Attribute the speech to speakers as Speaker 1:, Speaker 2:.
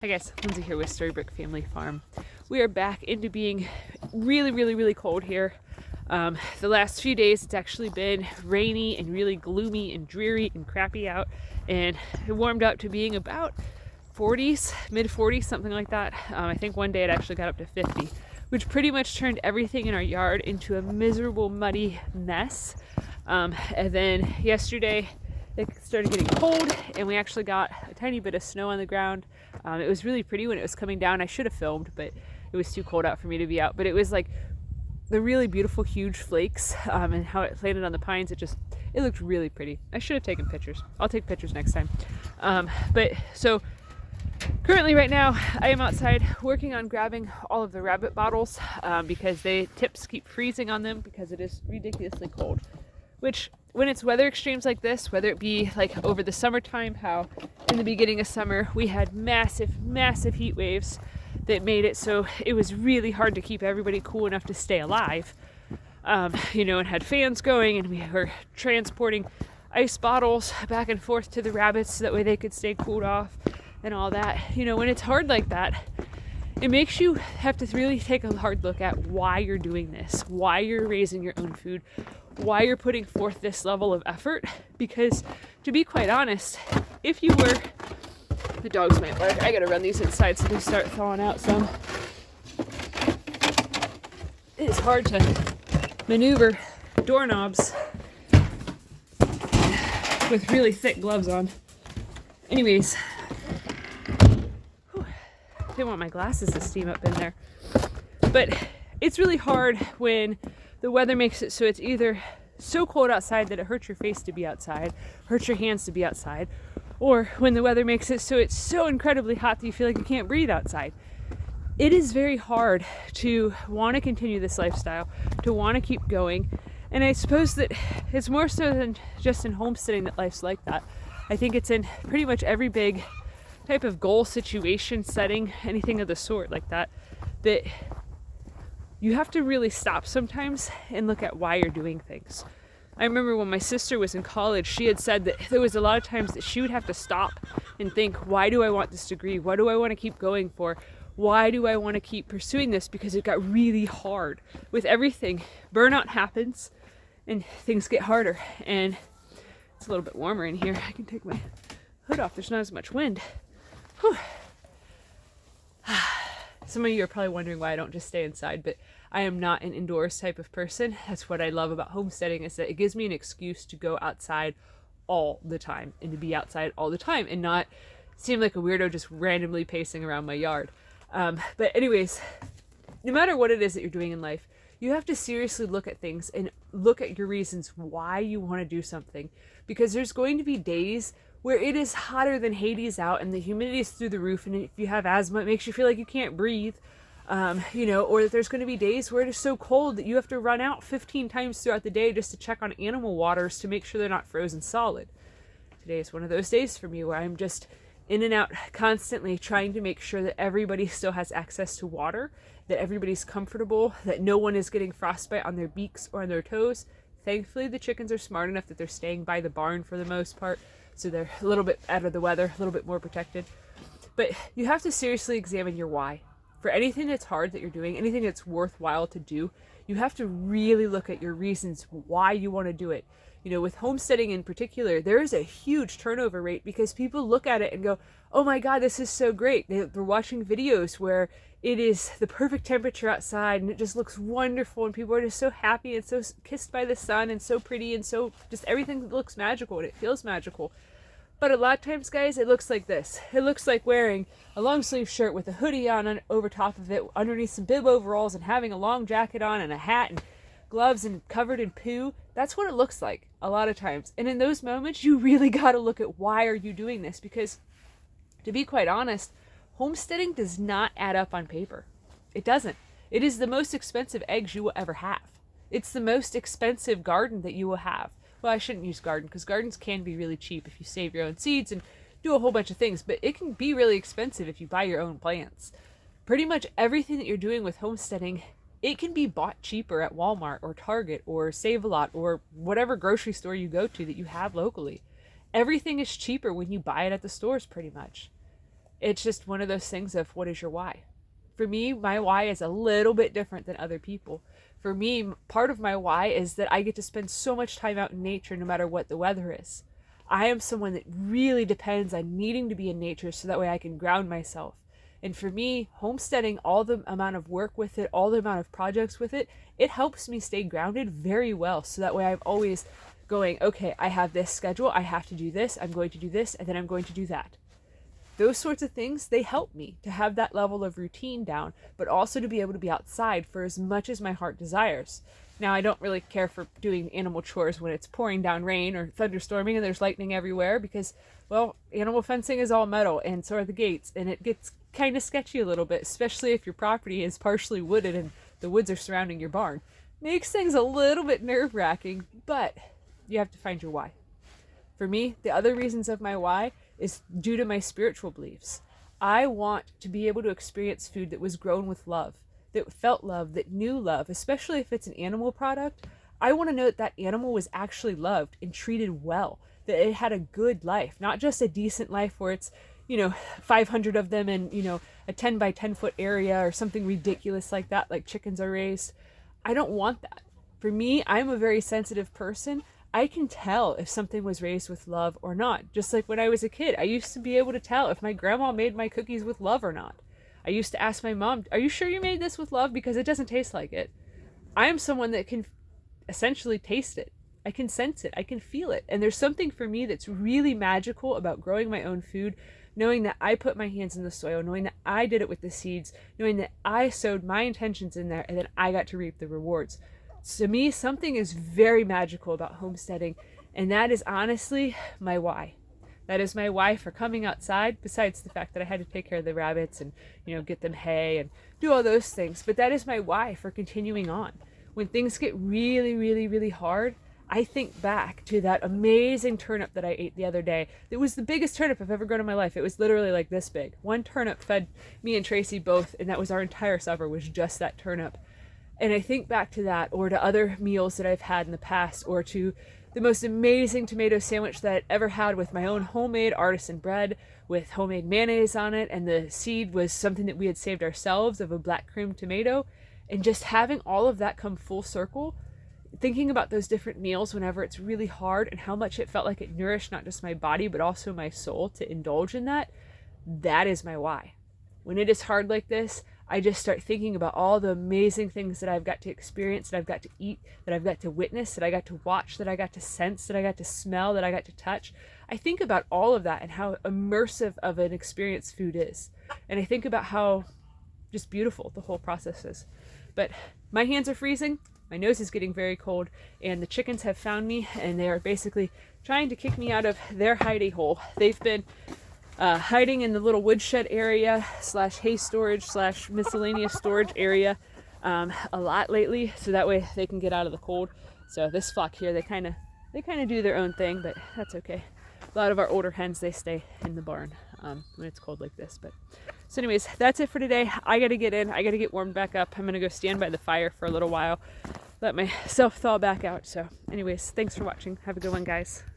Speaker 1: Hi guys, Lindsay here with Storybook Family Farm. We are back into being really cold here. The last few days it's actually been rainy and really gloomy and dreary and crappy out, and it warmed up to being about 40s, mid 40s, something like that. I think one day it actually got up to 50, which pretty much turned everything in our yard into a miserable muddy mess. And then yesterday it started getting cold and we actually got a tiny bit of snow on the ground. It was really pretty when it was coming down. I should have filmed, but it was too cold out for me to be out. But it was like the really beautiful huge flakes, and how it landed on the pines. It looked really pretty. I should have taken pictures. I'll take pictures next time. But so currently right now I am outside working on grabbing all of the rabbit bottles because tips keep freezing on them because it is ridiculously cold. Which, when it's weather extremes like this, whether it be like over the summertime, how in the beginning of summer we had massive heat waves that made it so it was really hard to keep everybody cool enough to stay alive, and had fans going, and we were transporting ice bottles back and forth to the rabbits so that way they could stay cooled off and all that. When it's hard like that, it makes you have to really take a hard look at why you're doing this, why you're raising your own food, why you're putting forth this level of effort. Because to be quite honest, if you were, the dogs might bark. I gotta run these inside so they start thawing out some. It's hard to maneuver doorknobs with really thick gloves on. Anyways, didn't want my glasses to steam up in there. But it's really hard when the weather makes it so it's either so cold outside that it hurts your face to be outside, hurts your hands to be outside, or when the weather makes it so it's so incredibly hot that you feel like you can't breathe outside. It is very hard to want to continue this lifestyle, to want to keep going. And I suppose that it's more so than just in homesteading that life's like that. I think it's in pretty much every big type of goal, situation, setting, anything of the sort like that, that you have to really stop sometimes and look at why you're doing things. I remember when my sister was in college, she had said that there was a lot of times that she would have to stop and think, why do I want this degree? What do I want to keep going for? Why do I want to keep pursuing this? Because it got really hard. With everything, burnout happens and things get harder. And it's a little bit warmer in here. I can take my hood off. There's not as much wind. Whew. Some of you are probably wondering why I don't just stay inside, but I am not an indoors type of person. That's what I love about homesteading, is that it gives me an excuse to go outside all the time and to be outside all the time and not seem like a weirdo just randomly pacing around my yard. But anyways, no matter what it is that you're doing in life, you have to seriously look at things and look at your reasons why you want to do something, because there's going to be days where it is hotter than Hades out and the humidity is through the roof, and if you have asthma, it makes you feel like you can't breathe, or there's going to be days where it is so cold that you have to run out 15 times throughout the day just to check on animal waters to make sure they're not frozen solid. Today is one of those days for me where I'm just in and out constantly trying to make sure that everybody still has access to water, that everybody's comfortable, that no one is getting frostbite on their beaks or on their toes. Thankfully, the chickens are smart enough that they're staying by the barn for the most part, so they're a little bit out of the weather, a little bit more protected. But you have to seriously examine your why. For anything that's hard that you're doing, anything that's worthwhile to do, you have to really look at your reasons why you want to do it. With homesteading in particular, there is a huge turnover rate because people look at it and go, oh my God, this is so great. They're watching videos where it is the perfect temperature outside and it just looks wonderful and people are just so happy and so kissed by the sun and so pretty and so just everything looks magical and it feels magical. But a lot of times, guys, it looks like this. It looks like wearing a long sleeve shirt with a hoodie on over top of it, underneath some bib overalls, and having a long jacket on and a hat and gloves and covered in poo. That's what it looks like a lot of times. And in those moments, you really got to look at why are you doing this? Because to be quite honest, homesteading does not add up on paper. It doesn't. It is the most expensive eggs you will ever have. It's the most expensive garden that you will have. Well, I shouldn't use garden because gardens can be really cheap if you save your own seeds and do a whole bunch of things, but it can be really expensive if you buy your own plants. Pretty much everything that you're doing with homesteading, it can be bought cheaper at Walmart or Target or Save-A-Lot or whatever grocery store you go to that you have locally. Everything is cheaper when you buy it at the stores pretty much. It's just one of those things of, what is your why? For me, my why is a little bit different than other people. For me, part of my why is that I get to spend so much time out in nature no matter what the weather is. I am someone that really depends on needing to be in nature so that way I can ground myself. And for me, homesteading, all the amount of work with it, all the amount of projects with it, it helps me stay grounded very well. So that way I'm always going, okay, I have this schedule, I have to do this, I'm going to do this, and then I'm going to do that. Those sorts of things, they help me to have that level of routine down, but also to be able to be outside for as much as my heart desires. Now, I don't really care for doing animal chores when it's pouring down rain or thunderstorming and there's lightning everywhere because, well, animal fencing is all metal and so are the gates, and it gets kind of sketchy a little bit, especially if your property is partially wooded and the woods are surrounding your barn. Makes things a little bit nerve-wracking, but you have to find your why. For me, the other reasons of my why is due to my spiritual beliefs. I want to be able to experience food that was grown with love, that felt love, that knew love, especially if it's an animal product. I want to know that that animal was actually loved and treated well, that it had a good life, not just a decent life where it's, 500 of them in, a 10 by 10 foot area or something ridiculous like that, like chickens are raised. I don't want that. For me, I'm a very sensitive person. I can tell if something was raised with love or not. Just like when I was a kid, I used to be able to tell if my grandma made my cookies with love or not. I used to ask my mom, are you sure you made this with love? Because it doesn't taste like it. I am someone that can essentially taste it. I can sense it. I can feel it. And there's something for me that's really magical about growing my own food, knowing that I put my hands in the soil, knowing that I did it with the seeds, knowing that I sowed my intentions in there, and then I got to reap the rewards. To me, something is very magical about homesteading, and that is honestly my why. That is my why for coming outside, besides the fact that I had to take care of the rabbits and, get them hay and do all those things. But that is my why for continuing on. When things get really, really, really hard, I think back to that amazing turnip that I ate the other day. It was the biggest turnip I've ever grown in my life. It was literally like this big. One turnip fed me and Tracy both, and that was our entire supper, was just that turnip. And I think back to that, or to other meals that I've had in the past, or to the most amazing tomato sandwich that I'd ever had with my own homemade artisan bread with homemade mayonnaise on it, and the seed was something that we had saved ourselves of a black cream tomato. And just having all of that come full circle, thinking about those different meals whenever it's really hard and how much it felt like it nourished not just my body but also my soul to indulge in that, that is my why. When it is hard like this, I just start thinking about all the amazing things that I've got to experience, that I've got to eat, that I've got to witness, that I got to watch, that I got to sense, that I got to smell, that I got to touch. I think about all of that and how immersive of an experience food is. And I think about how just beautiful the whole process is. But my hands are freezing, my nose is getting very cold, and the chickens have found me, and they are basically trying to kick me out of their hidey hole. They've been hiding in the little woodshed area / hay storage / miscellaneous storage area a lot lately, so that way they can get out of the cold. So this flock here, they kind of do their own thing, but that's okay. A lot of our older hens, they stay in the barn when it's cold like this. But so anyways, that's it for today. I gotta get in, I gotta get warmed back up. I'm gonna go stand by the fire for a little while, let myself thaw back out. So anyways, thanks for watching. Have a good one, guys.